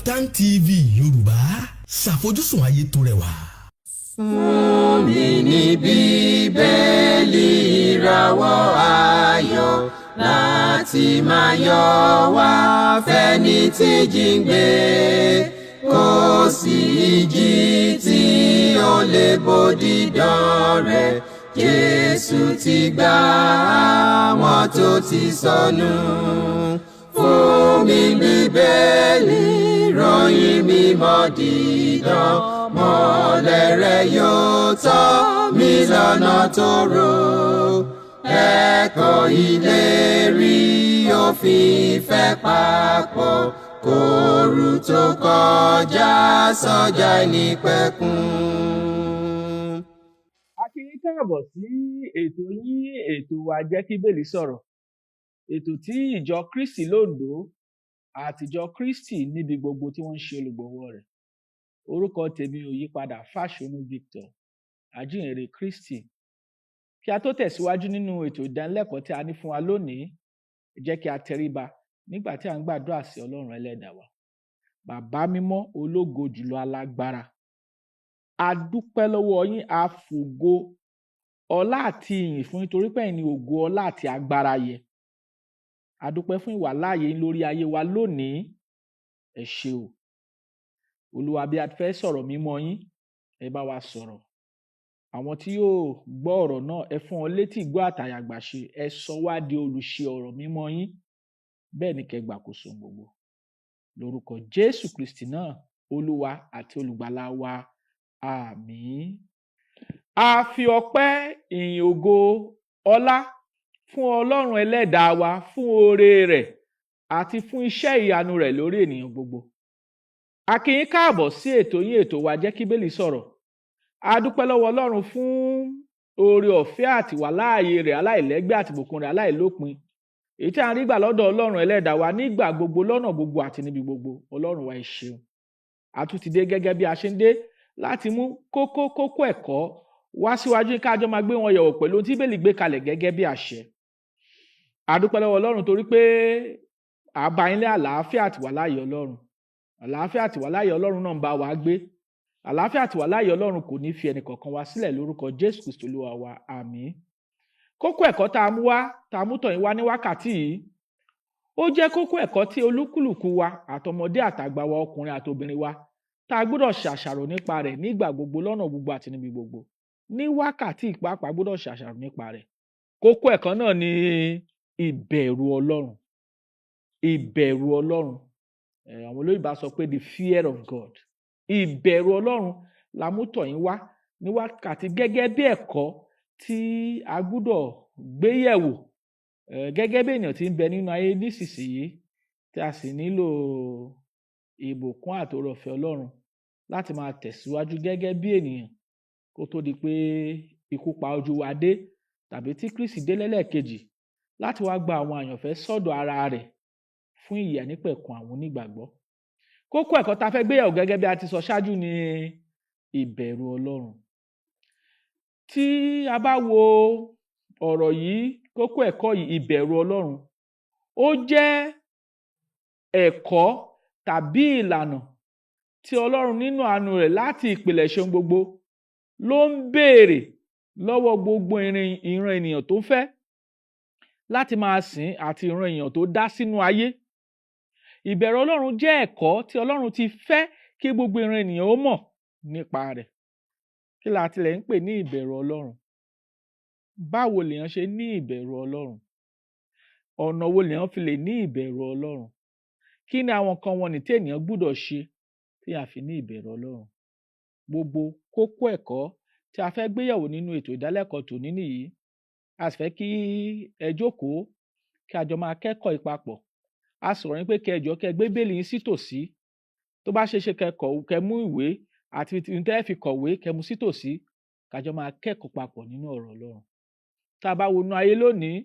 Kaftan TV Yorùbá ṣàfojúsùn ayé tó rẹwà. Fún mi ní Bíbélì ìràwọ̀ ayọ̀ láti máa yọ̀ wá fẹ́ni tí jíǹgbé, kò sí ìjì tí ó lè bòdì dán rẹ̀. Jésù ti gbà àwọn tó ti sọnù. Fún mi Bíbélì ìròyìn mímọ́ dídán, mọ́lẹ̀ rẹ̀ yóò tọ́ mi lọ́nà tòrò. Ẹ̀kọ́ ìlérí òfin ìfẹ́ papọ̀, kóru tó kọjá sọ́jà ìnípẹ̀kun. A kí yín káàbọ̀ sí ètò yín, ètò wa Jẹ́ kí Bíbélì sọ̀rọ̀. Ètò tí ìjọ Kristi lóńdó àtìjọ Kristi níbi gbogbo tí wọ́n ń ṣe olùgbọ̀wọ́ rẹ̀. Orúkọ tèmi ò yípadà, Fáṣọ̀nù Victor, àjíǹrere Kristi. Kí a tó tẹ̀síwájú nínú ètò ìdánilẹ́kọ̀ọ́ tí a ní fún wa lónìí, ẹ jẹ́ kí a tẹríba nígbà tí a ń gbàdúrà sí Ọlọ́run ẹlẹ́dàá wa. Bàbá mímọ́, ológo jùlọ, alágbára. A dúpẹ́ lọ́wọ́ yín, a fògo ọlá àti ìyìn fún yín torí pé ẹ̀yin ni ògo, ọlá àti agbára yẹ. A dúpẹ́ fún ìwàláàyè yín lórí ayé wa lónìí. Ẹ ṣé o. Olúwa, bí a ti fẹ́ sọ̀rọ̀ mímọ́ yín, ẹ bá wa sọ̀rọ̀. Àwọn tí yóò gbọ́ ọ̀rọ̀ náà, ẹ fún wọn létí ìgbọ́ àtàyàgbàṣe. Ẹ sọ wá di olùṣe ọ̀rọ̀ mímọ́ yín. Bẹ́ẹ̀ ni kẹ́ gbàkóso gbogbo. Lórúkọ Jésù Kristi náà, Olúwa àti olùgbàlà wa. Àmín. A fi ọpẹ́, ìyìn, ògo, ọlá fún Ọlọ́run ẹlẹ́dàá wa fún oore rẹ̀ àti fún iṣẹ́ ìyanu rẹ̀ lórí ènìyàn gbogbo. A kí yín káàbọ̀ sí ètò yín, ètò wa Jẹ́ kí Bíbélì sọ̀rọ̀. A dúpẹ́ lọ́wọ́ Ọlọ́run fún oore ọ̀fẹ́ àti ìwàláàyè rẹ̀ aláìlẹ́gbẹ́ àti ìbùkún rẹ̀ aláìlópin. Èyí tí a ń rí gbà lọ́dọ̀ Ọlọ́run ẹlẹ́dàá wa nígbà gbogbo, lọ́nà gbogbo àti níbi gbogbo. Ọlọ́run wa ẹ ṣeun. A tún ti dé gẹ́gẹ́ bí a ṣe ń dé láti mú kókó ẹ̀kọ́ wá síwájú ká jọ máa gbé wọn yẹ̀wò pẹ̀lú ohun tí Bíbélì gbé kalẹ̀ gẹ́gẹ́ bí àṣẹ. A dúpẹ́ lọ́wọ́ Ọlọ́run torí pé a bá yín lé àlàáfíà àti ìwàláàyè Ọlọ́run. Àlàáfíà àti ìwàláàyè Ọlọ́run náà ń bá wa gbé. Àlàáfíà àti ìwàláàyè Ọlọ́run kò ní fi ẹnì kọ̀ọ̀kan wa sílẹ̀ lórúkọ Jésù Kristi Olúwa wa. Àmín. Kókó ẹ̀kọ́ tá a mú tọ̀ yín wá ní wákàtí yìí, ó jẹ́ kókó ẹ̀kọ́ tí olúkúlùkù wa, àtọmọdé àtàgbà wa, ọkùnrin àtobìnrin wa, tá a gbọ́dọ̀ ṣàṣàrò nípa rẹ̀ nígbà gbogbo, lọ́nà gbogbo àti níbi gbogbo. Ní wákàtí ìpápá gbọ́dọ̀ ṣàṣàrò nípa rẹ̀. Kókó ẹ̀kọ́ náà ni ìbẹ̀rù Ọlọ́run. Ìbẹ̀rù Ọlọ́run. Àwọn olóyìnbá sọ pé the fear of God. Ìbẹ̀rù Ọlọ́run la mú tọ̀ yín wá ní wákàtí gẹ́gẹ́ bí ẹ̀kọ́ tí a gbọ́dọ̀ gbé yẹ̀wò gẹ́gẹ́ bí ènìyàn tí ń bẹ nínú ayé nísinsìnyí, tí a sì nílò ìbùkún àti oore-ọ̀fẹ́ Ọlọ́run láti máa tẹ̀síwájú gẹ́gẹ́ bí ènìyàn kó tó di pé ikú pa ojú wa dé, tàbí tí Kristi dé lẹ́lẹ́kejì láti wá gba àwọn àyànfẹ́ sọ́dọ̀ ara rẹ̀ fún ìyè àìnípẹ̀kun àwọn onígbàgbọ́. Kókó ẹ̀kọ́ tá a fẹ́ gbéyẹ̀wò gẹ́gẹ́ bí a ti sọ ṣáájú ni ìbẹ̀rù Ọlọ́run. Tí a bá wo ọ̀rọ̀ yìí, kókó ẹ̀kọ́ yìí, ìbẹ̀rù Ọlọ́run, ó jẹ́ ẹ̀kọ́ tàbí ìlànà tí Ọlọ́run nínú àánú rẹ̀ láti ìpilẹ̀ṣẹ̀ ohun gbogbo ló ń béèrè lọ́wọ́ gbogbo ìran ènìyàn tó fẹ́ láti máa sìn àti ìran ènìyàn tó dá sínú ayé. Ìbẹ̀rù Ọlọ́run jẹ́ ẹ̀kọ́ tí Ọlọ́run ti fẹ́ kí gbogbo ìran ènìyàn ó mọ̀ nípa rẹ̀. Kí la tilẹ̀ ń pè ní ìbẹ̀rù Ọlọ́run? Báwo lèèyàn ṣe ní ìbẹ̀rù Ọlọ́run? Ọ̀nà wo lèèyàn fi lè ní ìbẹ̀rù Ọlọ́run? Kí ni àwọn nǹkan wọ̀nnì tí ènìyàn gbọ́dọ̀ ṣe tí a fi ní ìbẹ̀rù Ọlọ́run? Gbogbo kókó ẹ̀kọ́ tí a fẹ́ gbéyẹ̀wò nínú ètò ìdálẹ́kọ̀ọ́ tòní nìyí. A sì fẹ́ kí ẹ jókòó kí a jọ máa kẹ́kọ̀ọ́ ìpapọ̀. A sọ̀rọ̀ yín pé kí ẹ jọ̀ọ́ kí ẹ gbé Bíbélì yín sí tòsí. Tó bá ṣe é ṣe kẹ́ mú ìwé àti ohun tẹ́ fi kọ̀wé kẹ́ mú sí tòsí, ká jọ máa kẹ́kọ̀ọ́ papọ̀ nínú ọ̀rọ̀ Ọlọ́run. Tá a bá wo inú ayé lónìí,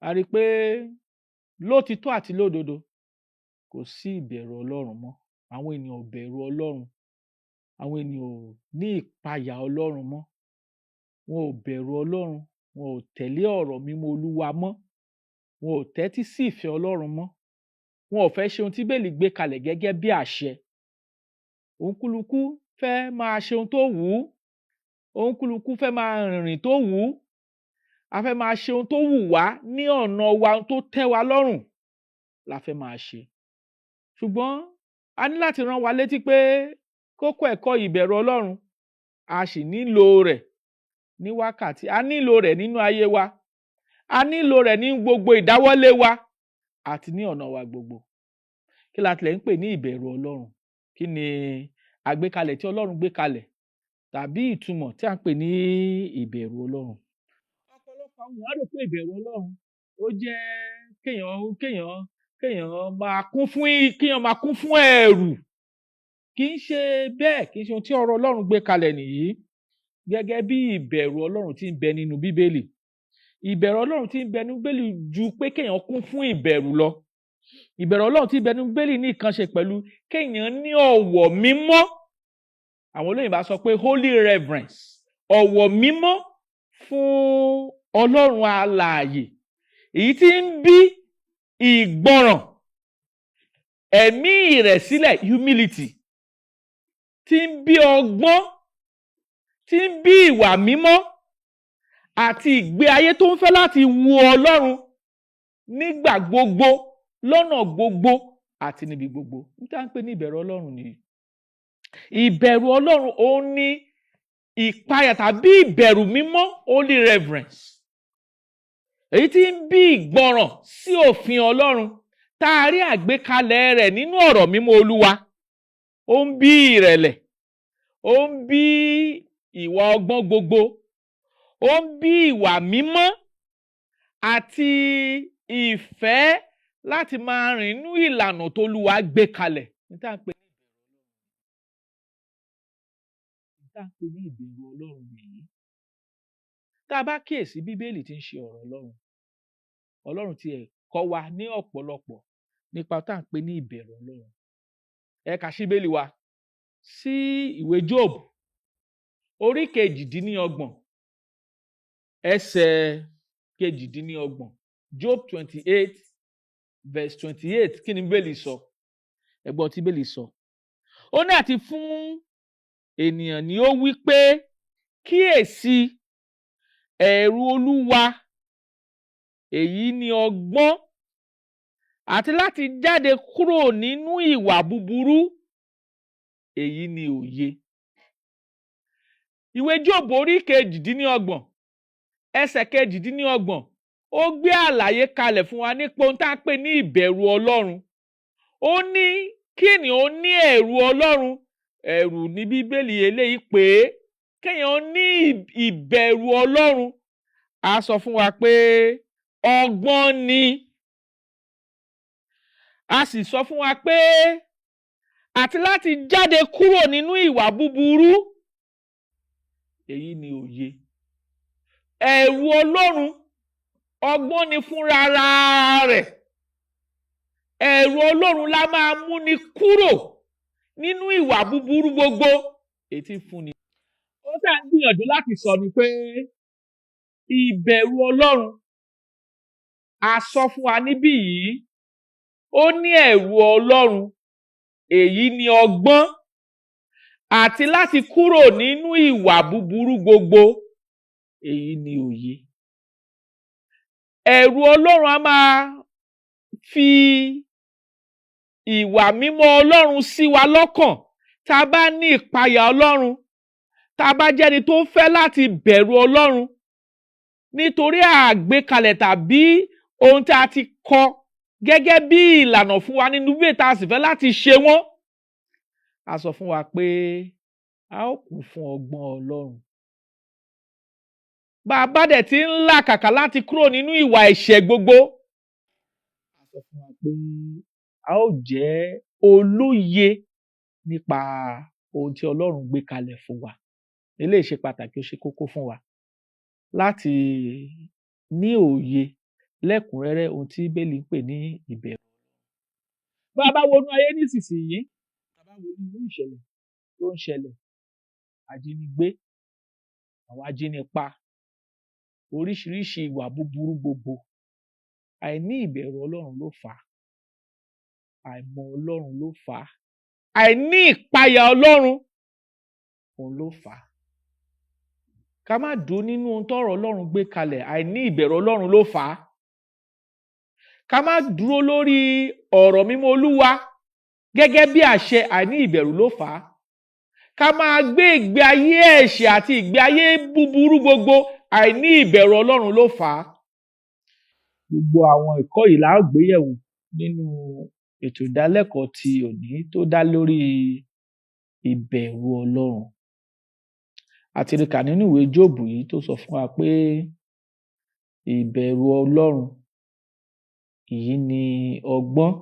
a rí i pé lótìtọ́ àti lódodo kò sí ìbẹ̀rù Ọlọ́run mọ́. Àwọn ènìyàn ò bẹ̀rù Ọlọ́run. Àwọn ènìyàn ò ní ìpayà Ọlọ́run mọ́. Wọn ò bẹ̀rù Ọlọ́run. Wọn ò tẹ̀lé ọ̀rọ̀ mímọ́ Olúwa mọ́. Wọn ò tẹ́tí sí ìfẹ́ Ọlọ́run mọ́. wọn ò fẹ́ ṣe ohun tí Bíbélì gbé kalẹ̀ gẹ́gẹ́ bí àṣẹ. Òǹkùlùkù fẹ́ máa ṣe ohun tó wù ú, òǹkùlùkù fẹ́ máa rìnrìn tó wù ú, a fẹ́ máa ṣe ohun tó wù wá ní ọ̀nà wa, ohun tó tẹ́ wa lọ́rùn la fẹ́ máa ṣe. Ṣùgbọ́n a ní láti rán wa létí pé kókó ẹ̀kọ́ ìbẹ̀rù Ọlọ́run a sì nílò rẹ̀ ní wákàtí, a nílò rẹ̀ nínú ayé wa, a nílò rẹ̀ ní gbogbo ìdáwọ́lé wa àti ní ọ̀nà wa gbogbo. Kí la tilẹ̀ ń pè ní ìbẹ̀rù Ọlọ́run? Kí ni àgbékalẹ̀ tí Ọlọ́run gbé kalẹ̀ tàbí ìtumọ̀ tí a ń pè ní ìbẹ̀rù Ọlọ́run? Ọ̀pọ̀lọpọ̀ àwọn èèyàn rò pé ìbẹ̀rù Ọlọ́run ó jẹ́ kéèyàn máa kún fún ẹ̀rù. Kì í ṣe bẹ́ẹ̀, kì í ṣe ohun tí ọ̀rọ̀ Ọlọ́run gbé kalẹ̀ nìyí. Gẹ́gẹ́ bí ìbẹ̀rù Ọlọ́run tí ń bẹ nínú Bíbélì. Ìbẹ̀rù Ọlọ́run tí ń bẹ nínú Bíbélì ju pé kéèyàn kún fún ìbẹ̀rù lọ. Ìbẹ̀rù Ọlọ́run tí ń bẹ nínú Bíbélì ní nǹkan ṣe pẹ̀lú kéèyàn ní ọ̀wọ̀ mímọ́. Àwọn olóyìnbó á sọ pé holy reverence, ọ̀wọ̀ mímọ́ fún Ọlọ́run alààyè. Èyí tí ń bí ìgbọràn, ẹ̀mí ìrẹ̀sílẹ̀ humility, tí ń bí ọgbọ́n, tí ń bí ìwà mímọ́ àti ìgbé ayé tó ń fẹ́ láti wu Ọlọ́run nígbà gbogbo, lọ́nà gbogbo àti níbi gbogbo. Níta ń pè ní ìbẹ̀rù Ọlọ́run nìyí. Ìbẹ̀rù Ọlọ́run òun ní ìpayà tàbí ìbẹ̀rù mímọ́, holy reverence. Èyí tí ń bí ìgbọràn sí òfin Ọlọ́run tá a rí àgbékalẹ̀ rẹ̀ nínú ọ̀rọ̀ mímọ́ Olúwa. Ó ń bí ìrẹ̀lẹ̀, ó ń bí ìwà ọgbọ́n gbogbo, ó ń bí ìwà mímọ́ àti ìfẹ́ láti máa rìn nínú ìlànà t'Olúwa gbé kalẹ̀. Níta ń pè ní ìbẹ̀rù Ọlọ́run nìyí. Tá a bá kíyèsí Bíbélì tí ń ṣe ọ̀rọ̀ Ọlọ́run, Ọlọ́run tiẹ̀ kọ́ wa ní ọ̀pọ̀lọpọ̀ nípa tá à ń pè ní ìbẹ̀rù Ọlọ́run. Ẹ ká ṣí Bíbélì wa sí ìwé Job orí 28 ẹsẹ̀ 28. Job 28 verse 28. Kí ni Bíbélì sọ? Ẹ gbọ́ tí Bíbélì sọ. Ó ní àti fún ènìyàn ni ó wí pé kíyèsí ẹ̀rù Olúwa, èyí ni ọgbọ́n, àti láti jáde kúrò nínú ìwà búburú, èyí ni òye. Ìwé Jóòbù orí 28 ẹsẹ̀ 28 ó gbé àlàyé kalẹ̀ fún wa nípa ohun tá à ń pè ní ìbẹ̀rù Ọlọ́run. Ó ní kí ènìyàn ó ní ẹ̀rù Ọlọ́run. Ẹ̀rù ní Bíbélì eléyìí pé kéèyàn ní ìbẹ̀rù Ọlọ́run. A sọ fún wa pé ọgbọ́n ni. A sì sọ fún wa pé àti láti jáde kúrò nínú ìwà búburú, èyí ni òye. Ẹ̀rù Ọlọ́run, ọgbọ́n ni fúnra rẹ̀. Ẹ̀rù Ọlọ́run la máa mú ni kúrò nínú ìwà búburú gbogbo èyí tí ń fúnni. Ó tá ń gbìyànjú láti sọ ni pé ìbẹ̀rù Ọlọ́run, a sọ fún wa níbí yìí, ó ní ẹ̀rù Ọlọ́run, èyí ni ọgbọ́n, àti láti kúrò nínú ìwà búburú gbogbo, èyí ni òye. Ẹ̀rù Ọlọ́run a máa fi ìwà mímọ́ Ọlọ́run sí wa lọ́kàn. Tá a bá ní ìpayà Ọlọ́run, tá a bá jẹ́ni tó fẹ́ láti bẹ̀rù Ọlọ́run, nítorí àgbékalẹ̀ tàbí ohun tí a ti kọ gẹ́gẹ́ bí ìlànà fún wa nínú Bíbélì tá a sì fẹ́ láti ṣe wọ́n. A sọ fún wa pé a ó kún fún ọgbọ́n Ọlọ́run. Bá a bá dẹ̀ ti ń làkàkà láti kúrò nínú ìwà ẹ̀ṣẹ̀ gbogbo, a sọ fún wa pé a ó jẹ́ olóye nípa ohun tí Ọlọ́run gbé kalẹ̀ fún wa. Eléyìí ṣe pàtàkì, ó ṣe kókó fún wa láti ní òye lẹ́kùnrẹ́rẹ́ ohun tí Bíbélì ń pè ní ìbẹ̀rù. Bá a bá wọnú ayé nísinsìnyí, tá a bá wo irú ìṣẹ̀lẹ̀ tó ń ṣẹlẹ̀, ajínigbé, àwọn ajínipa, oríṣiríṣi ìwà búburú gbogbo, àìní ìbẹ̀rù Ọlọ́run ló fà á. àìmọ̀ Ọlọ́run ló fà á. Àìní ìpayà Ọlọ́run òun ló fà á. Ká má dúró nínú ohun tọ́rọ̀ Ọlọ́run gbé kalẹ̀, àìní ìbẹ̀rù Ọlọ́run ló fà á. Ká má dúró lórí ọ̀rọ̀ mímọ́ Olúwa gẹ́gẹ́ bí àṣẹ, àìní ìbẹ̀rù ló fà á. Ká máa gbé ìgbé ayé ẹ̀ṣẹ̀ àti ìgbé ayé búburú gbogbo, àìní ìbẹ̀rù Ọlọ́run ló fà á. Gbogbo àwọn ẹ̀kọ́ yìí la ó gbé yẹ̀wò nínú ètò ìdálẹ́kọ̀ọ́ ti òní tó dá lórí ìbẹ̀rù Ọlọ́run. A ti rí kà nínú ìwé Jóòbù yìí tó sọ fún wa pé ìbẹ̀rù Ọlọ́run yìí ni ọgbọ́n,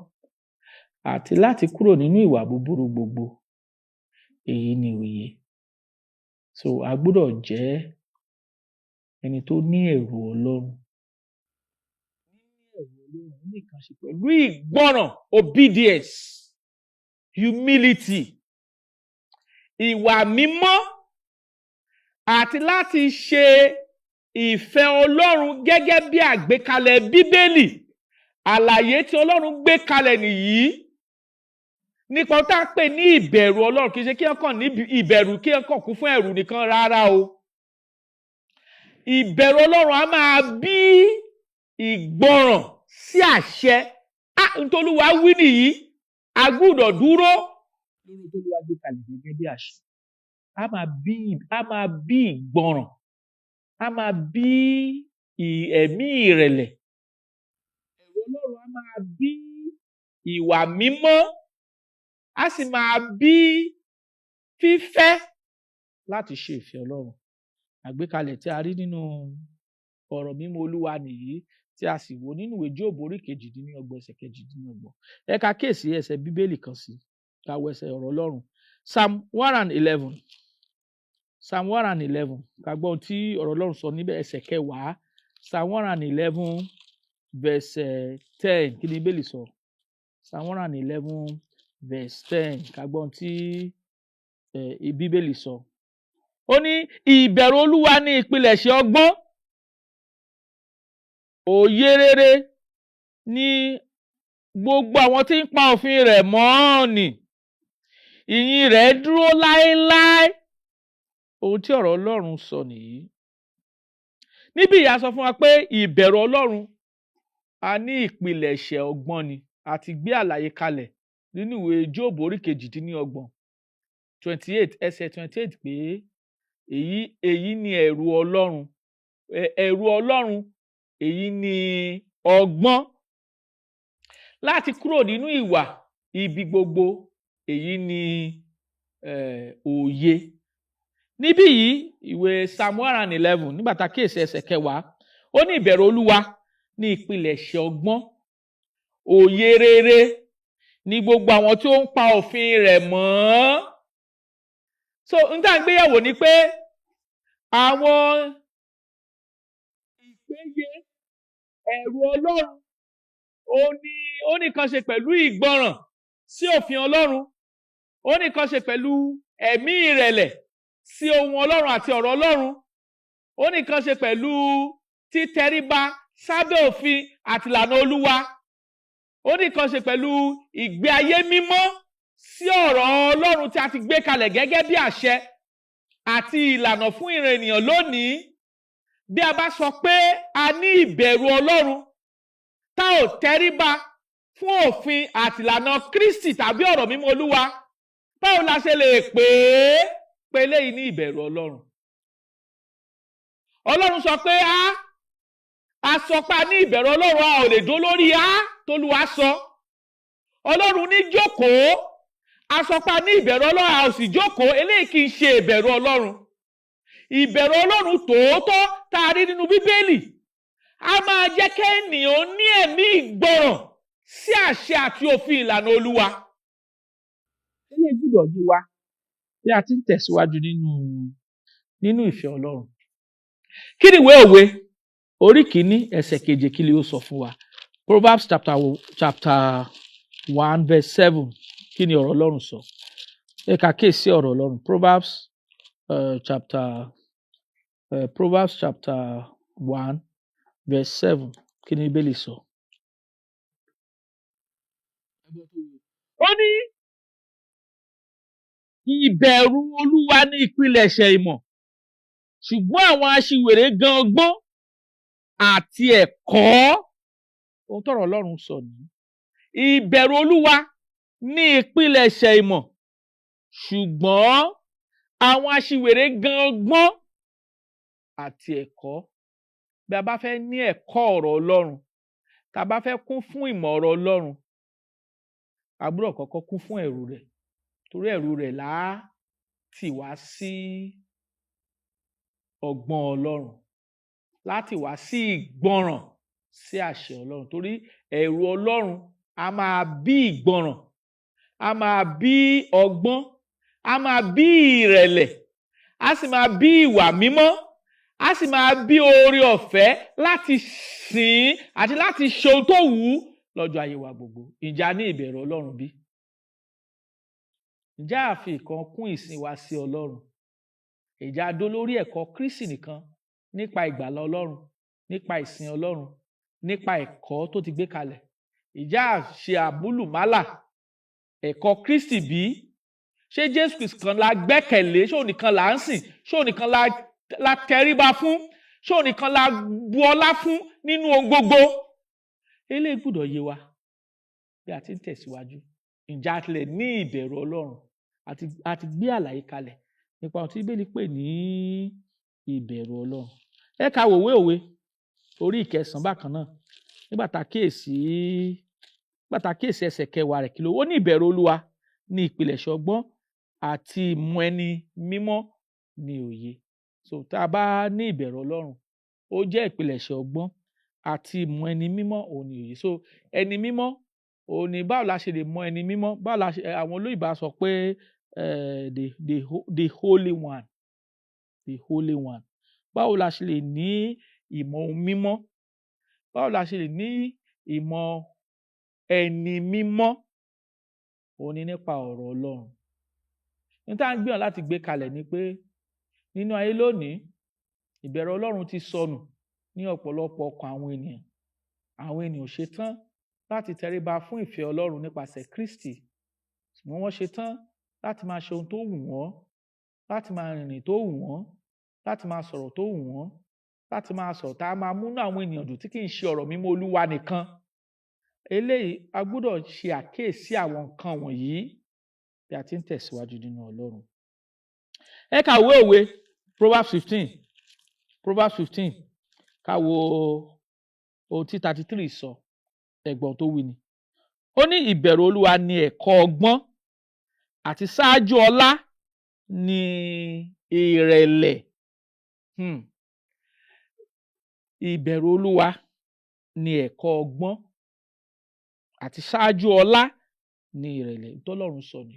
àti láti kúrò nínú ìwà búburú gbogbo, èyí ni òye. So a gbọ́dọ̀ jẹ́ ẹni tó ní ẹ̀rù Ọlọ́run. Ẹ̀rù Ọlọ́run ní nǹkan ṣe pẹ̀lú ìgbọràn, obedience, humility, ìwà mímọ́, àti láti ṣe ìfẹ́ Ọlọ́run gẹ́gẹ́ bí àgbékalẹ̀ Bíbélì. Àlàyé tí Ọlọ́run gbé kalẹ̀ nìyí nípa tá a pè ní ìbẹ̀rù Ọlọ́run. Kì í ṣe kí ọkàn ní ìbẹ̀rù, kí ọkàn kún fún ẹ̀rù nìkan, rárá o. Ìbẹ̀rù Ọlọ́run á máa bí ìgbọràn sí àṣẹ. Ntolúwa wí nìyí, a gbọ́dọ̀ dúró lórí Ntolúwa gbé kalẹ̀ gẹ́gẹ́ bí àṣẹ. Á máa bí ìgbọràn, á máa bí ẹ̀mí ìrẹ̀lẹ̀. Ẹ̀rù Ọlọ́run á máa bí ìwà mímọ́, á sì máa bí fífẹ́ láti ṣe ìfẹ́ Ọlọ́run. Àgbékalẹ̀ tí a rí nínú ọ̀rọ̀ mímọ́ Olúwa nìyí, tí a sì wò nínú ìwé Jóòbù orí 28 ẹsẹ̀ 28. Ẹ ká kíyèsí ẹsẹ̀ Bíbélì kan sí, ká wo ẹsẹ̀ ọ̀rọ̀ Ọlọ́run. Psalm 111. Psalm 111. Ká gbọ́ ohun tí ọ̀rọ̀ Ọlọ́run sọ níbẹ̀, ẹsẹ̀ 10. Psalm 111 verse 10. Kí ni Bíbélì sọ? Psalm 111 verse 10. Ká gbọ́ ohun tí Bíbélì sọ. Ó ní ìbẹ̀rù Olúwa ní ìpilẹ̀ṣẹ̀ ọgbọ́n, òye rere ni gbogbo àwọn tí ń pa òfin rẹ̀ mọ́ ni, ìyìn rẹ̀ dúró láéláé. Ohun tí ọ̀rọ̀ Ọlọ́run sọ nìyí. Níbi ìyá sọ fún wa pé ìbẹ̀rù Ọlọ́run a ní ìpilẹ̀ṣẹ̀ ọgbọ́n ni. A ti gbé àlàyé kalẹ̀ nínú ìwé Jóòbù orí 28 ẹsẹ̀ 28 pé èyí ni ẹ̀rù Ọlọ́run. Ẹ̀rù Ọlọ́run, èyí ni ọgbọ́n. Láti kúrò nínú ìwà ibi gbogbo, èyí ni òye. Níbí yìí, ìwé Psalm 111, nígbà tá a kíyèsí ẹsẹ̀ 10, ó ní ìbẹ̀rù Olúwa ní ìpilẹ̀ṣẹ̀ ọgbọ́n, òye rere ni gbogbo àwọn tí ó ń pa òfin rẹ̀ mọ́. So n tá à ń gbéyàwó ni pé àwọn ìpéye ẹ̀rù Ọlọ́run ó ní kan ṣe pẹ̀lú ìgbọràn sí òfin Ọlọ́run, ó ní kan ṣe pẹ̀lú ẹ̀mí ìrẹ̀lẹ̀ sí ohun Ọlọ́run àti ọ̀rọ̀ Ọlọ́run, ó ní kan ṣe pẹ̀lú títẹríba sábẹ́ òfin àti ìlànà Olúwa, ó ní kan ṣe pẹ̀lú ìgbé ayé mímọ́ sí ọ̀rọ̀ Ọlọ́run tí a ti gbé kalẹ̀ gẹ́gẹ́ bí àṣẹ àti ìlànà fún ìran ènìyàn lónìí. Bí a bá sọ pé a ní ìbẹ̀rù Ọlọ́run, tá ò tẹríba fún òfin àti ìlànà Kristi tàbí ọ̀rọ̀ mímọ́ Olúwa, báwo la ṣe lè pè eléyìí ní ìbẹ̀rù Ọlọ́run? Ọlọ́run sọ pé a sọ pé a ní ìbẹ̀rù Ọlọ́run, a ò lè dó lórí t'Olúwa sọ. Ọlọ́run ní jókòó, a sọ pé a ní ìbẹ̀rù Ọlọ́run, a ò sì jókòó. Eléyìí kì í ṣe ìbẹ̀rù Ọlọ́run. Ìbẹ̀rù Ọlọ́run tòótọ́ tá a rí nínú Bíbélì a máa jẹ́ kí ènìyàn ní ẹ̀mí ìgbọràn sí àṣẹ àti òfin ìlànà Olúwa. Eléyìí gbọ́dọ̀ yé wa bí a ti ń tẹ̀síwájú nínú ìfẹ́ Ọlọ́run. Kí ni ìwé Òwe orí 1 ẹsẹ̀ 7 kí ni ó sọ fún wa? Proverbs chapter 1 verse 7. Kí ni ọ̀rọ̀ Ọlọ́run sọ? Ẹ ká kíyèsí ọ̀rọ̀ Ọlọ́run. Proverbs chapter 1 verse 7. Kí ni Bíbélì sọ? ó ní ìbẹ̀rù Olúwa ní ìpilẹ̀ṣẹ̀ ìmọ̀, ṣùgbọ́n àwọn aṣiwèrè gan ọgbọ́n àti ẹ̀kọ́. Ohun tọ́rọ̀ Ọlọ́run sọ nìyí. Ìbẹ̀rù Olúwa ní ìpilẹ̀ṣẹ̀ ìmọ̀, ṣùgbọ́n àwọn aṣiwèrè gan ọgbọ́n àti ẹ̀kọ́. Bí a bá fẹ́ ní ẹ̀kọ́ ọ̀rọ̀ Ọlọ́run, tá a bá fẹ́ kún fún ìmọ̀ ọ̀rọ̀ Ọlọ́run, a gbọ́dọ̀ kọ́kọ́ kún fún ẹ̀rù rẹ̀, torí ẹ̀rù rẹ̀ là á tì wá sí ọgbọ́n Ọlọ́run, láti wá sí ìgbọràn sí àṣẹ Ọlọ́run, torí ẹ̀rù Ọlọ́run a máa bí ìgbọràn, a máa bí ọgbọ́n, a máa bí ìrẹ̀lẹ̀, a sì máa bí ìwà mímọ́, a sì máa bí oore ọ̀fẹ́ láti sìn àti láti ṣe ohun tó wù ú lọ́jọ́ ayé wa gbogbo. Ǹjẹ́ a ní ìbẹ̀rù Ọlọ́run bí? Ǹjẹ́ a fi ìkan kún ìsìn wa sí Ọlọ́run? Ǹjẹ́ a dó lórí ẹ̀kọ́ Kristi nìkan nípa ìgbàlà Ọlọ́run, nípa ìsìn Ọlọ́run, nípa ẹ̀kọ́ tó ti gbé kalẹ̀? Ǹjẹ́ a ṣe àmúlùmálà ẹ̀kọ́ Kristi bí? Ṣé Jésù Kristi kan la gbẹ́kẹ̀lé? Ṣé òun nìkan là ń sìn? Ṣé òun nìkan la tẹríba fún? Ṣé òun nìkan la bu ọlá fún nínú ohun gbogbo? Eléyìí gbọ́dọ̀ yé wa bí a ti ń tẹ̀síwájú. Ǹjẹ́ a tilẹ̀ ní ìbẹ̀rù Ọlọ́run? A ti gbé àlàyé kalẹ̀ nípa ohun tí Bíbélì pè ní ìbẹ̀rù Ọlọ́run. Ẹ ká wo òwe orí 9 bákan náà, nígbà tá a kíyèsí ẹsẹ̀ 10 rẹ̀, kí ló wí? Ó ní ìbẹ̀rù Olúwa ní ìpilẹ̀ṣẹ̀ ọgbọ́n, àti ìmọ̀ ẹni mímọ́ ní òye. So tá a bá ní ìbẹ̀rù Ọlọ́run, ó jẹ́ ìpilẹ̀ṣẹ̀ ọgbọ́n, àti ìmọ̀ ẹni mímọ́ òun ní òye. So ẹni mímọ́ òun ní, báwo la ṣe lè mọ ẹni mímọ́? Báwo la ṣe, àwọn olóyìnbó sọ pé the holy one, the holy one. Báwo la ṣe lè ní ìmọ̀ ohun mímọ́? Báwo la ṣe lè ní ìmọ̀ ẹni mímọ́? Òun ni nípa ọ̀rọ̀ Ọlọ́run. Ní tá à ń gbìyànjú láti gbé kalẹ̀ ni pé nínú ayé lónìí, ìbẹ̀rù Ọlọ́run ti sọnù ní ọ̀pọ̀lọpọ̀ ọkàn àwọn ènìyàn. Àwọn ènìyàn ò ṣetán láti tẹríba fún ìfẹ́ Ọlọ́run nípasẹ̀ Kristi, ṣùgbọ́n wọ́n ṣetán láti máa ṣe ohun tó wù wọ́n, láti máa rìnrìn tó wù wọ́n, láti máa sọ̀rọ̀ tó wù wọ́n, láti máa sọ̀rọ̀ tá a máa múnú àwọn ènìyàn dùn tí kì í ṣe ọ̀rọ̀ mímọ́ Olúwa nìkan. Eléyìí a gbọ́dọ̀ ṣe àkíyèsí àwọn nǹkan wọ̀nyí bí a ti ń tẹ̀síwájú nínú Ọlọ́run. Ẹ ká wo òwe Proverbs 15 ká wo ohun tí 33 sọ, ẹ̀gbọ́n tó wí ni. Ó ní ìbẹ̀rù Olúwa ní ẹ̀kọ́ ọgbọ́n, àti ṣáájú ọlá ní ìrẹ̀lẹ̀. Ìbẹ̀rù Olúwa ní ẹ̀kọ́ ọgbọ́n, àti ṣáájú ọlá ní ìrẹ̀lẹ̀. T'Ọlọ́run sọ ni.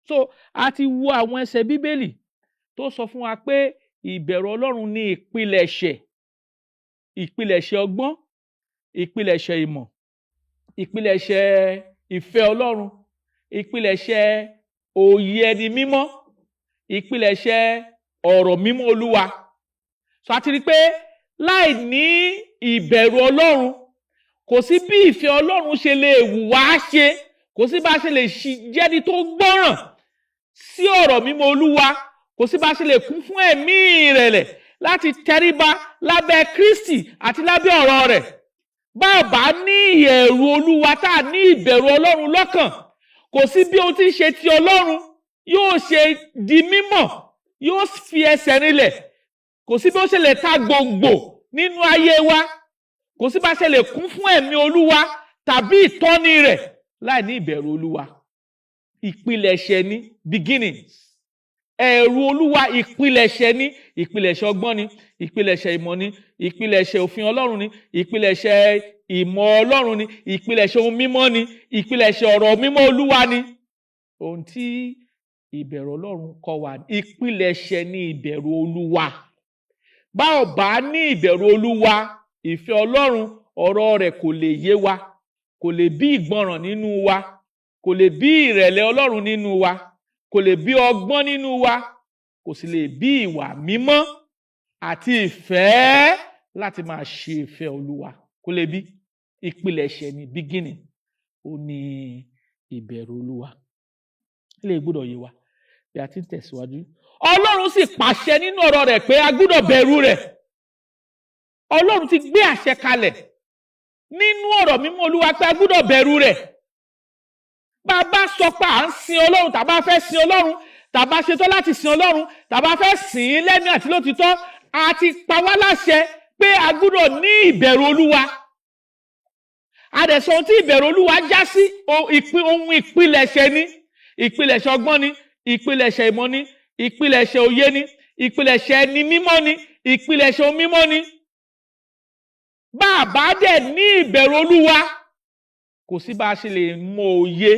So a ti wo àwọn ẹsẹ̀ Bíbélì tó sọ fún wa pé ìbẹ̀rù Ọlọ́run ní ìpilẹ̀ṣẹ̀ ọgbọ́n, ìpilẹ̀ṣẹ̀ ìmọ̀, ìpilẹ̀ṣẹ̀ ìfẹ́ Ọlọ́run, ìpilẹ̀ṣẹ̀ òye ẹni mímọ́, ìpilẹ̀ṣẹ̀ ọ̀rọ̀ mímọ́ Olúwa. So a ti rí pé láì ní ìbẹ̀rù Ọlọ́run, kò sí bí ìfẹ́ Ọlọ́run ṣe lè wù wá ṣe, kò sí bá ṣe lè jẹ́ni tó gbọ́ràn sí ọ̀rọ̀ mímọ́ Olúwa, kò sí bá ṣe lè kún fún ẹ̀mí ìrẹ̀lẹ̀ láti tẹríba lábẹ́ Kristi àti lábẹ́ ọ̀rọ̀ rẹ̀. Bá a bá ní ìbẹ̀rù Olúwa, tá a ní ìbẹ̀rù Ọlọ́run lọ́kàn, kò sí bí ohun tí ń ṣe ti Ọlọ́run yóò ṣe di mímọ̀, yóò fi ẹsẹ̀ rinlẹ̀, kò sí bí ó ṣe lè ta gbòǹgbò nínú ayé wa, kò sí bá ṣe lè kún fún ẹ̀mí Olúwa tàbí ìtọ́ni rẹ̀ láì ní ìbẹ̀rù Olúwa. Ìpilẹ̀ṣẹ̀ ni, beginnings. Ẹ̀rù Olúwa ìpilẹ̀ṣẹ̀ ni, ìpilẹ̀ṣẹ̀ ọgbọ́n ni, ìpilẹ̀ṣẹ̀ ìmọ̀ ni, ìpilẹ̀ṣẹ̀ òfin Ọlọ́run ni, ìpilẹ̀ṣẹ̀ ìmọ̀ Ọlọ́run ni, ìpilẹ̀ṣẹ̀ ohun mímọ́ ni, ìpilẹ̀ṣẹ̀ ọ̀rọ̀ mímọ́ Olúwa ni. Ohun tí ìbẹ̀rù Ọlọ́run kọ́ wa, ìpilẹ̀ṣẹ̀ ni ìbẹ̀rù Olúwa. Bá ò bá ní ìbẹ̀rù Olúwa, ìfẹ́ Ọlọ́run, ọ̀rọ̀ rẹ̀ kò lè yé wa, kò lè bí ìgbọràn nínú wa, kò lè bí ìrẹ̀lẹ̀ Ọlọ́run nínú wa, kò lè bí ọgbọ́n nínú wa, kò sì lè bí ìwà mímọ́ àti ìfẹ́ láti máa ṣe ìfẹ́ Olúwa. Kò lè bí. Ìpilẹ̀ṣẹ̀ ni, beginning. Ó ní ìbẹ̀rù Olúwa. Ilé gbọ́dọ̀ yé wa bí a ti ń tẹ̀síwájú. Ọlọ́run sì pàṣẹ nínú ọ̀rọ̀ rẹ̀ pé a gbọ́dọ̀ bẹ̀rù rẹ̀. Ọlọ́run ti gbé àṣẹ kalẹ̀ nínú ọ̀rọ̀ mímọ́ Olúwa pé a gbọ́dọ̀ bẹ̀rù rẹ̀. Bàbá sọ pé à ń sin Ọlọ́run, tàbá fẹ́ sin Ọlọ́run, tàbá ṣetán láti sin Ọlọ́run, tàbá fẹ́ sìn ín lẹ́mí àti lótìtọ́, a ti pa wá láṣẹ pé a gbọ́dọ̀ ní ìbẹ̀rù Olúwa. Àdẹ̀sọ tí ìbẹ̀rù Olúwa já sí ohun ìpilẹ̀ṣẹ̀ ni, ìpilẹ̀ṣẹ̀ ọgbọ́n ni, ìpilẹ̀ṣẹ̀ ìmọ̀ ni, ìpilẹ̀ṣẹ̀ òye ni, ìpilẹ̀ṣẹ̀ ẹni mímọ́ ni, ìpilẹ̀ṣẹ̀ ohun mímọ́ ni. Bàbá dẹ̀ ní ìbẹ̀rù Olúwa, kò sí bá a ṣe lè mọ òye,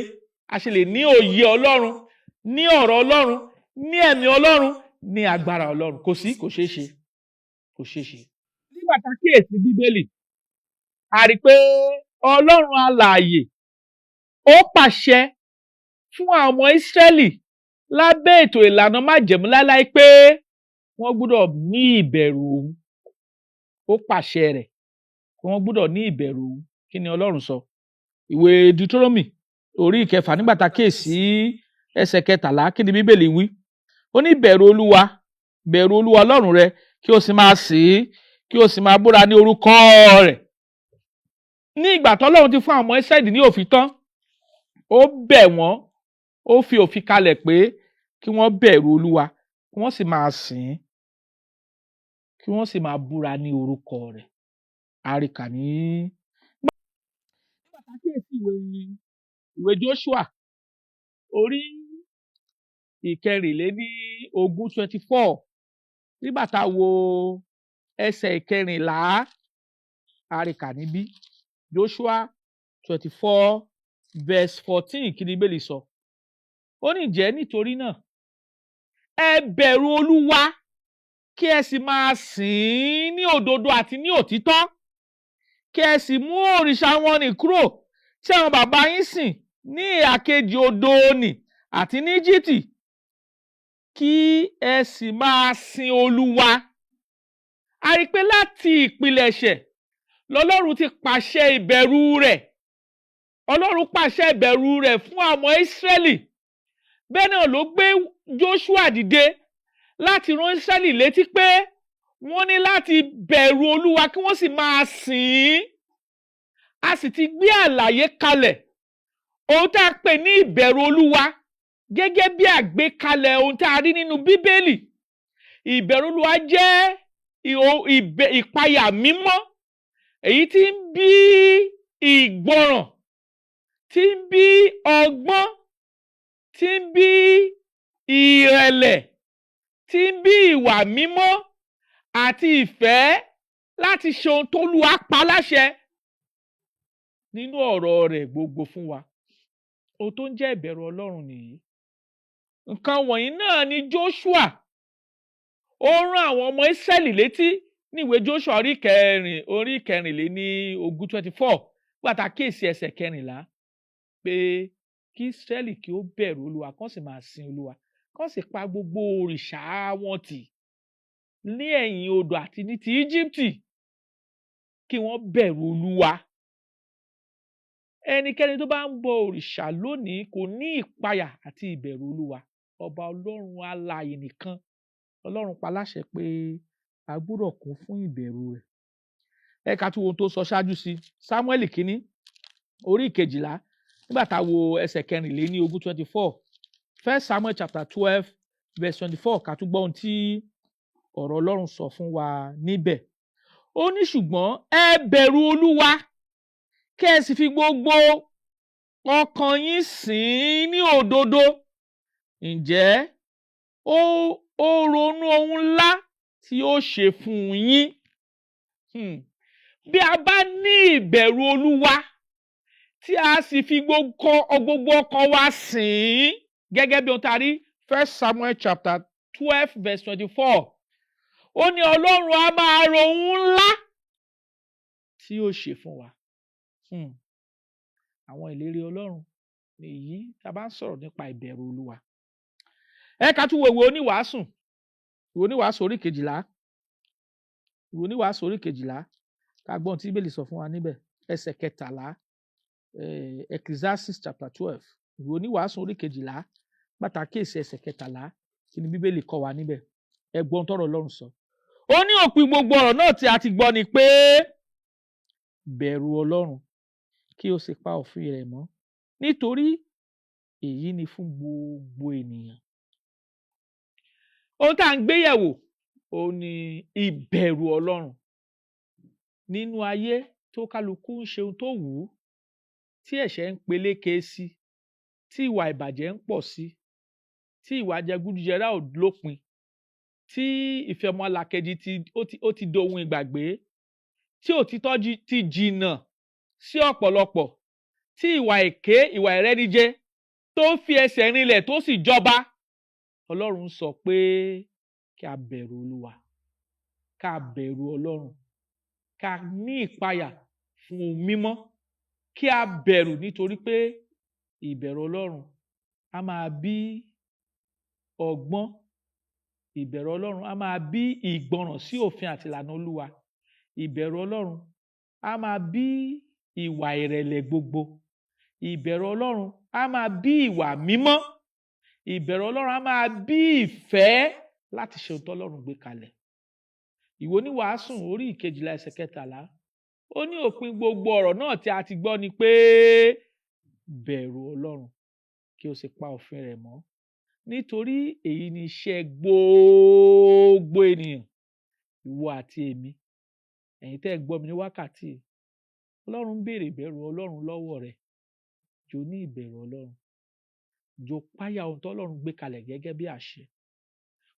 a ṣe lè ní òye Ọlọ́run, ní ọ̀rọ̀ Ọlọ́run, ní ẹ̀mí Ọlọ́run, ní agbára Ọlọ́run. Kò sí, kò ṣeé ṣe, kò ṣeé ṣe. Nígbà tá a kíyèsí Bíbélì, a rí pé Ọlọ́run alààyè ó pàṣẹ fún àwọn ọmọ Ísírẹ́lì lábẹ́ ètò ìlànà májẹ̀mú láéláé pé wọ́n gbọ́dọ̀ ní ìbẹ̀rù òun. Ó pàṣẹ rẹ̀ pé wọ́n gbọ́dọ̀ ní ìbẹ̀rù òun. Kí ni Ọlọ́run sọ? Ìwé Deuteronomy orí 9 nígbà tá a kíyèsí ẹsẹ̀ 13, kí ni Bíbélì wí? Ó ní bẹ̀rù Olúwa Ọlọ́run rẹ, kí o sì máa sìn ín, kí o sì máa búra ní orúkọ rẹ̀. Ní ìgbà tọ́lọ́run ti fún àwọn ọmọ Ísírẹ́lì ní òfin tán, ó bẹ̀ wọ́n, ó fi òfin kalẹ̀ pé kí wọ́n bẹ̀rù Olúwa, kí wọ́n sì máa sìn ín, kí wọ́n sì máa búra ní orúkọ rẹ̀. Àríkà ní nígbà tá a kíyèsí ìwé Joshua orí 24, nígbà tá a wo ẹsẹ̀ 14, àríkà níbí. Joshua 24 verse 14, kí ni Bíbélì sọ? Ó ní ǹjẹ́ nítorí náà ẹ bẹ̀rù Olúwa, kí ẹ sì máa sìn ín ní òdodo àti ní òtítọ́, kí ẹ sì mú òrìṣà wọn nì kúrò tí àwọn bàbá yín sìn ní ìhà kejì odò nì àti ní Íjíbítì, kí ẹ sì máa sin Olúwa. A rí i pé láti ìpilẹ̀ṣẹ̀ lọ́lọ́run ti pàṣẹ ìbẹ̀rù rẹ̀. Ọlọ́run pàṣẹ ìbẹ̀rù rẹ̀ fún àwọn Ísírẹ́lì. Bẹ́ẹ̀ náà ló gbé Joshua dìde láti rán Ísírẹ́lì létí pé wọ́n ní láti bẹ̀rù Olúwa kí wọ́n sì máa sìn ín. A sì ti gbé àlàyé kalẹ̀ ohun tá a pè ní ìbẹ̀rù Olúwa gẹ́gẹ́ bí àgbékalẹ̀ ohun tá a rí nínú Bíbélì. Ìbẹ̀rù Olúwa jẹ́ ìpayà mímọ́, èyí tí ń bí ìgbọràn, tí ń bí ọgbọ́n, tí ń bí ìrẹ̀lẹ̀, tí ń bí ìwà mímọ́ àti ìfẹ́ láti ṣe ohun tó Olúwa pa láṣẹ nínú ọ̀rọ̀ rẹ̀ gbogbo fún wa. Ohun tó ń jẹ́ ìbẹ̀rù Ọlọ́run nìyí. Nǹkan wọ̀nyí náà ni Joshua ó rán àwọn ọmọ Ísírẹ́lì létí ní ìwé Joshua orí 24, gbàtà kíyèsí ẹsẹ̀ 14, pé kí Ísírẹ́lì kí ó bẹ̀rù Olúwa, kán sì máa sin Olúwa, kán sì pa gbogbo òrìṣà wọn tì ní ẹ̀yìn odò àti ní ti Íjíbítì, kí wọ́n bẹ̀rù Olúwa. Ẹnikẹ́ni tó bá ń bọ òrìṣà lónìí kò ní ìpayà àti ìbẹ̀rù Olúwa. Ọba Ọlọ́run alààyè nìkan Ọlọ́run pa láṣẹ pé a gbọ́dọ̀ kún fún ìbẹ̀rù rẹ̀. Ẹ ká tún wo ohun tó sọ ṣáájú sí Sámúẹ́lì kínní orí 12, nígbà tá a wo ẹsẹ̀ 24, 1 Samuel chapter 12 verse 24, ká tún gbọ́ ohun tí ọ̀rọ̀ Ọlọ́run sọ fún wa níbẹ̀. Ó ní ṣùgbọ́n ẹ bẹ̀rù Olúwa, kí ẹ sì fi gbogbo ọkàn yín sìn ín ní òdodo. Ǹjẹ́ ó ronú ohun ńlá tí ó ṣe fún yín. Bí a bá ní ìbẹ̀rù Olúwa tí a sì fi gbogbo ọkàn wa sìn ín, gẹ́gẹ́ bí ohun tá a rí 1 Samuel chapter 12 verse 24, ó ní Ọlọ́run á máa ro ohun ńlá tí ó ṣe fún wa. Àwọn ìlérí Ọlọ́run nìyí tá a bá ń sọ̀rọ̀ nípa ìbẹ̀rù Olúwa. Ẹ ká tún wo ìwé oníwàásù orí 12, ìwé oníwàásù orí 12, ká gbọ́ ohun tí Bíbélì sọ fún wa níbẹ̀, ẹsẹ̀ 13, Ecclesiastes chapter 12 ìwé oníwàásù orí 12 pàtàkì ẹsẹ̀ 13 kí ni bíbélì kọ́ wa níbẹ̀? Ẹ gbọ́ ohun tọ́rọ̀ Ọlọ́run sọ. Ó ní òpin gbogbo ọ̀rọ̀ náà tí a ti gbọ́ ni pé bẹ̀rù Ọlọ́run kí o sì pa òfin rẹ̀ mọ́, nítorí èyí ni fún gbogbo ènìyàn. Ohun tá à ń gbé yẹ̀wò ó ní ìbẹ̀rù Ọlọ́run nínú ayé tó kálukú ń ṣe ohun tó wù ú, tí ẹ̀ṣẹ̀ ń peléke sí, tí ìwà ìbàjẹ́ ń pọ̀ sí, tí ìwà jẹgúdújẹrá ò lópin, tí ìfẹ́ ọmọlàkejì ó ti dohun ìgbàgbé, tí òtítọ́ ti jìnnà sí ọ̀pọ̀lọpọ̀, tí ìwà èké, ìwà ìrẹ́nijẹ tó fi ẹsẹ̀ rinlẹ̀ tó sì jọba. Ọlọ́run sọ pé kí a bẹ̀rù Olúwa, ká bẹ̀rù Ọlọ́run, ká ní ìpayà fún ohun mímọ́, kí a bẹ̀rù nítorí pé ìbẹ̀rù Ọlọ́run a máa bí ọgbọ́n, ìbẹ̀rù Ọlọ́run a máa bí ìgbọràn sí òfin àti ìlànà Olúwa, ìbẹ̀rù Ọlọ́run a máa bí ìwà ìrẹ̀lẹ̀ gbogbo, ìbẹ̀rù Ọlọ́run a máa bí ìwà mímọ́, ìbẹ̀rù Ọlọ́run a máa bí ìfẹ́ láti ṣe ohun tí Ọlọ́run gbé kalẹ̀. Ìwé oníwàásù orí 12 ẹsẹ̀ 13 ó ní òpin gbogbo ọ̀rọ̀ náà tí a ti gbọ́ ni pé bẹ̀rù Ọlọ́run kí o sì pa òfin rẹ̀ mọ́, nítorí èyí ni iṣẹ́ gbogbo ènìyàn, ìwọ àti èmi, ẹ̀yin tẹ́ ẹ gbọ́ mi ní wákàtí. Ọlọ́run ń béèrè ìbẹ̀rù Ọlọ́run lọ́wọ́ rẹ̀. Jọ̀ọ́ ní ìbẹ̀rù Ọlọ́run, jọ̀ọ́ páyà ohun tí Ọlọ́run gbé kalẹ̀ gẹ́gẹ́ bí àṣẹ.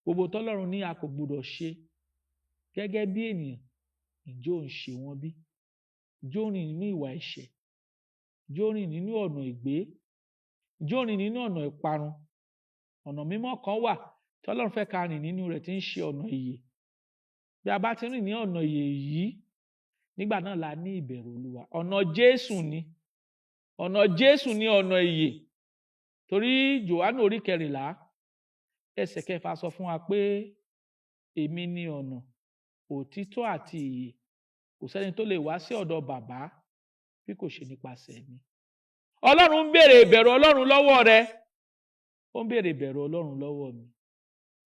Gbogbo tí Ọlọ́run ní a kò gbọdọ̀ ṣe gẹ́gẹ́ bí ènìyàn, ìjọ ń ṣe wọ́n bí? Ìjọ rìn nínú ìwà ẹ̀ṣẹ̀, ìjọ rìn nínú ọ̀nà ègbé, ìjọ rìn nínú ọ̀nà ìparun. Ọ̀nà mímọ́ kan wà tí Ọlọ́run fẹ́ ká rìn nínú rẹ̀ tí ń ṣe ọ̀nà ìyè. Bí a bá ti rìn ní ọ̀nà ìyè yìí, nígbà náà la ní ìbẹ̀rù Olúwa. Ọ̀nà Jésù ni ọ̀nà ìyè. Torí Jòhánù orí 14 ẹsẹ̀ 6 sọ fún wa pé èmi ni ọ̀nà, òtítọ́ àti ìyè. Kò sẹ́ni tó lè wá sí ọ̀dọ̀ bàbá bí kò ṣe nípasẹ̀ mi. Ọlọ́run ń béèrè ìbẹ̀rù Ọlọ́run lọ́wọ́ rẹ. Ó ń béèrè ìbẹ̀rù Ọlọ́run lọ́wọ́ mi.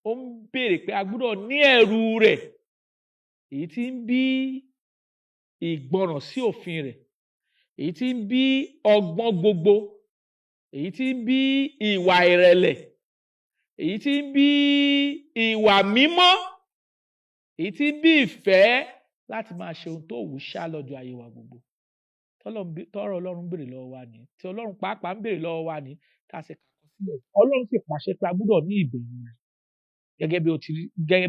Ó ń béèrè pé a gbọ́dọ̀ ní ẹ̀rù rẹ̀, èyí tí ń bí ìgbọràn sí òfin rẹ̀, èyí tí ń bí ọgbọ́n gbogbo, èyí tí ń bí ìwà ìrẹ̀lẹ̀, èyí tí ń bí ìwà mímọ́, èyí tí ń bí ìfẹ́ láti máa ṣe ohun tó wù ṣá lọ́jọ́ ayé wa gbogbo. Tọ́rọ̀ Ọlọ́run béèrè lọ́wọ́ wa ní, tí Ọlọ́run pàápàá ń béèrè lọ́wọ́ wa ní, ká ṣe kàkọ́ sílẹ̀. Ọlọ́run sì pàṣẹ pé a gbọ́dọ̀ ní ìbẹ̀rù rẹ̀, gẹ́gẹ́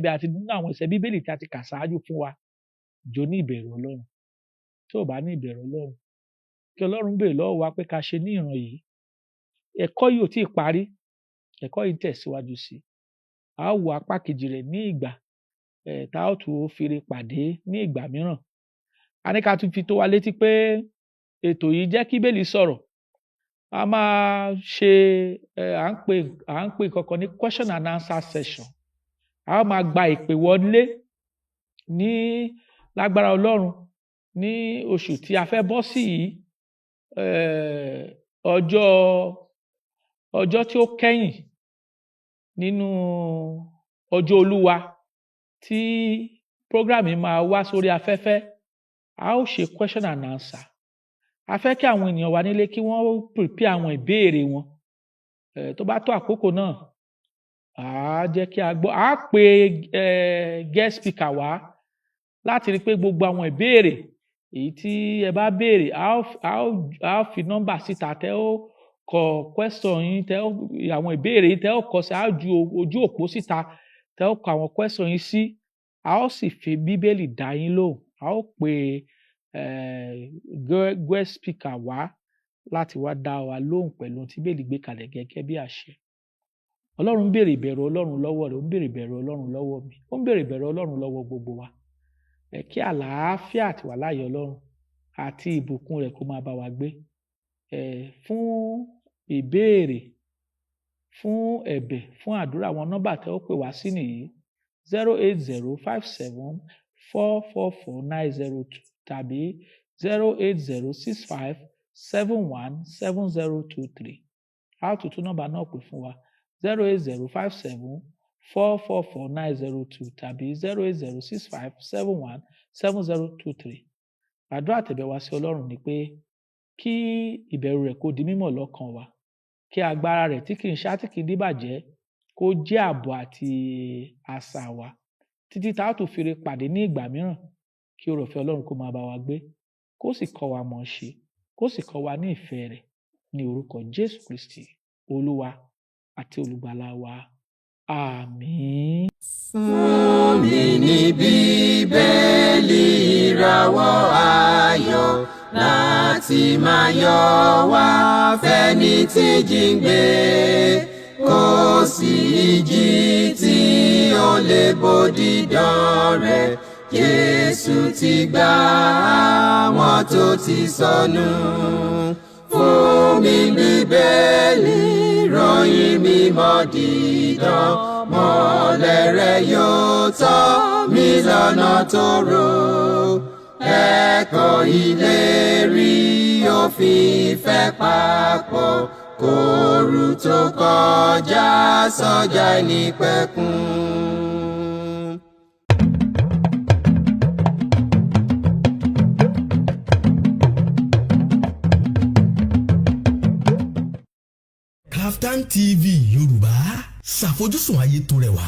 bí a ti nínú àwọn ẹsẹ̀ Bíbélì tí a ti kà ṣáájú fún wa. Jọ̀ọ́ ní ìbẹ̀rù Ọlọ́run. Tí ò bá ní ìbẹ̀rù Ọlọ́run, kí Ọlọ́run béèrè lọ́wọ́ wa pé ká ṣe ní ìran yìí. Ẹ̀kọ́ yìí ò tí ì parí, ẹ̀kọ́ yìí ń tẹ̀síwájú sí. A ó wo apá kejì rẹ̀ ní ìgbà tá ó tún fìrè pàdé ní ìgbà mìíràn. A ní ká tún fi tó wa létí pé ètò yìí jẹ́ kí Bíbélì sọ̀rọ̀. A máa ṣe à ń pè kankan ní question and answer session. A ó máa gba ìpè wọlé ní lágbára Ọlọ́run ní oṣù tí a fẹ́ bọ́ sí yìí, ọjọ́ tí ó kẹ́yìn nínú ọjọ́ Olúwa tí program yìí máa wá sórí afẹ́fẹ́. A ó ṣe question and answer. A fẹ́ kí àwọn ènìyàn wa nílé kí wọ́n prepare àwọn ìbéèrè wọn. Tó bá tó àkókò náà, jẹ́ kí a gbọ́. A pè guest speaker wá láti rí pé gbogbo àwọn ìbéèrè èyí tí ẹ bá béèrè, a ó fi nọ́mbà síta tẹ́ ó kọ question yín, àwọn ìbéèrè yín tẹ́ ó kọ sí, a ó ju ojú òpó síta tẹ́ ó kọ àwọn question yín sí. A ó sì fi Bíbélì dá yín lóhùn. A ó pè guest speaker wá láti wá dá wa lóhùn pẹ̀lú ohun tí Bíbélì gbé kalẹ̀ gẹ́gẹ́ bí àṣẹ. Ọlọ́run ń béèrè ìbẹ̀rù Ọlọ́run lọ́wọ́ rẹ̀, ó ń béèrè ìbẹ̀rù Ọlọ́run lọ́wọ́ mi, ó ń béèrè ìbẹ̀rù Ọlọ́run lọ́wọ́ gbogbo wa. Kí àlàáfíà àti wà láàyè Ọlọ́run àti ìbùkún rẹ̀ kó máa bá wa gbé. Fún ìbéèrè, fún ẹ̀bẹ̀, fún àdúrà, àwọn nọ́mbà tẹ́ ó pè wá sí nìyí: 08057444902 tàbí 08065717023. a ó tún nọ́mbà náà pè fún wa 08057444902 tàbí 08065717023. àdúrà tẹ̀bẹ̀ wá sí Ọlọ́run ni pé kí ìbẹ̀rù rẹ̀ kó di mímọ̀ lọ́kàn wa, kí agbára rẹ̀ tí kì í ṣá tí kì í díbàjẹ́ kó jẹ́ ààbò àti asà wa títí tá a tún fi re pàdé ní ìgbà mìíràn. Kí oore ọ̀fẹ́ Ọlọ́run kó máa bá wa gbé, kó sì kọ́ wa mọ̀ ṣe, kó sì kọ́ wa ní ìfẹ́ rẹ̀, ní orúkọ Jésù Kristi Olúwa àti Olùgbàlà wa. Àmín. Fún mi ní Bíbélì ìràwọ̀ ayọ̀ láti máa yọ̀ wá fẹ́ni tí jíǹde. Kò sí ìjì tí ó lè bòdì dán rẹ̀. Jésù ti gbà àwọn tó ti sọnù. Fún mi Bíbélì ìròyìn mímọ́ dídán. Mọ́lẹ̀ rẹ̀ yóò tọ́ mi lọ́nà tóóró. Ẹ̀kọ́ ìlérí òfin ìfẹ́ papọ̀. Kóòrù tó kọjá sọ́jà ìnípẹ̀kun. Kaftan TV Yorùbá, ṣàfojúsùn ayé tó rẹwà.